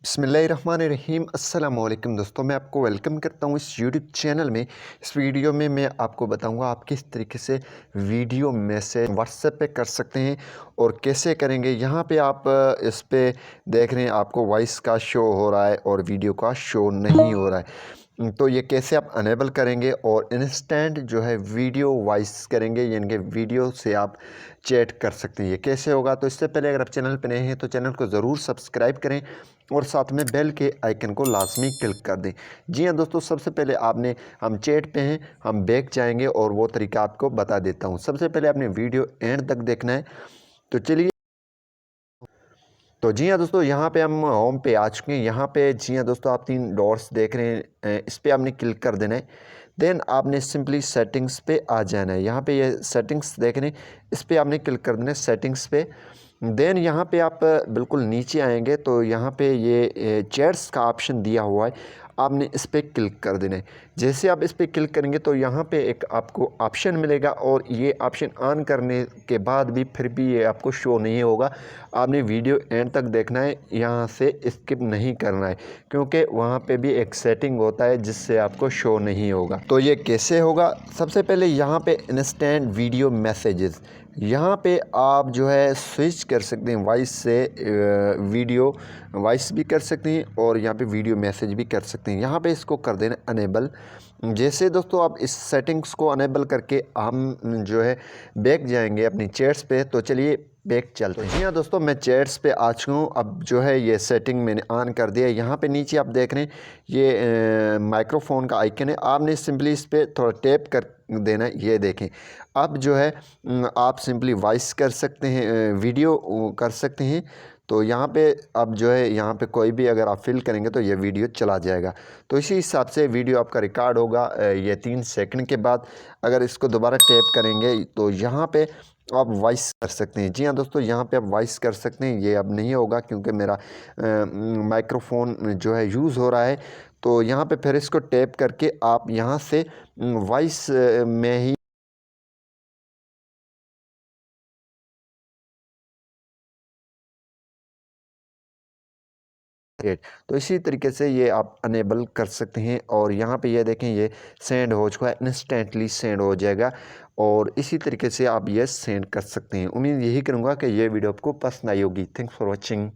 बिस्मिल्लाहिर्रहमानिर्रहीम अस्सलाम वालेकुम दोस्तों, मैं आपको वेलकम करता हूँ इस यूट्यूब चैनल में। इस वीडियो में मैं आपको बताऊँगा आप किस तरीके से वीडियो मैसेज व्हाट्सएप पे कर सकते हैं और कैसे करेंगे। यहाँ पे आप इस पे देख रहे हैं आपको वॉइस का शो हो रहा है और वीडियो का शो नहीं हो रहा है। तो ये कैसे आप अनेबल करेंगे और इंस्टेंट जो है वीडियो वॉइस करेंगे, यानी कि वीडियो से आप चैट कर सकते हैं। ये कैसे होगा? तो इससे पहले अगर आप चैनल पर नए हैं तो चैनल को ज़रूर सब्सक्राइब करें और साथ में बेल के आइकन को लाजमी क्लिक कर दें। जी हाँ दोस्तों, सबसे पहले आपने हम चैट पे हैं, हम बैक जाएंगे और वो तरीका आपको बता देता हूँ। सबसे पहले आपने वीडियो एंड तक देखना है। तो चलिए, तो जी हाँ दोस्तों, यहाँ पे हम होम पे आ चुके हैं। यहाँ पे जी हाँ दोस्तों, आप 3 डॉट्स देख रहे हैं, इस पे आपने क्लिक कर देना है। देन आपने सिंपली सेटिंग्स पे आ जाना है। यहाँ पे ये सेटिंग्स देख रहे हैं, इस पे आपने क्लिक कर देना है सेटिंग्स पे। देन यहाँ पे आप बिल्कुल नीचे आएंगे तो यहाँ पे ये चैट्स का ऑप्शन दिया हुआ है, आपने इस पर क्लिक कर देना है। जैसे आप इस पर क्लिक करेंगे तो यहाँ पे एक आपको ऑप्शन मिलेगा और ये ऑप्शन ऑन करने के बाद भी फिर भी ये आपको शो नहीं होगा। आपने वीडियो एंड तक देखना है, यहाँ से स्किप नहीं करना है, क्योंकि वहाँ पे भी एक सेटिंग होता है जिससे आपको शो नहीं होगा। तो ये कैसे होगा? सबसे पहले यहाँ पे इंस्टेंट वीडियो मैसेजेस, यहाँ पे आप जो है स्विच कर सकते हैं वॉइस से वीडियो वॉइस भी कर सकते हैं और यहाँ पे वीडियो मैसेज भी कर सकते हैं। यहाँ पे इसको कर देना अनेबल। जैसे दोस्तों आप इस सेटिंग्स को अनेबल करके हम जो है बैक जाएंगे अपनी चैट्स पे। तो चलिए बैक चलते हैं। जी हाँ दोस्तों, मैं चैट्स पे आ चुका हूँ। अब जो है ये सेटिंग मैंने ऑन कर दिया है। यहाँ पे नीचे आप देख रहे हैं ये माइक्रोफोन का आइकन है, आपने सिंपली इस पर थोड़ा टैप कर देना है। ये देखें, अब जो है आप सिंपली वॉइस कर सकते हैं, वीडियो कर सकते हैं। तो यहाँ पे अब जो है यहाँ पे कोई भी अगर आप फिल करेंगे तो ये वीडियो चला जाएगा। तो इसी हिसाब से वीडियो आपका रिकॉर्ड होगा। ये 3 सेकंड के बाद अगर इसको दोबारा टैप करेंगे तो यहाँ पे आप वॉइस कर सकते हैं। जी हाँ दोस्तों, यहाँ पे आप वॉइस कर सकते हैं। ये अब नहीं होगा क्योंकि मेरा माइक्रोफोन जो है यूज़ हो रहा है। तो यहाँ पे फिर इसको टैप करके आप यहाँ से वॉइस में ही ग्रेट। तो इसी तरीके से ये आप अनेबल कर सकते हैं और यहाँ पे ये देखें ये सेंड हो चुका है, इंस्टेंटली सेंड हो जाएगा और इसी तरीके से आप ये सेंड कर सकते हैं। उम्मीद यही करूँगा कि ये वीडियो आपको पसंद आई होगी। Thanks for watching.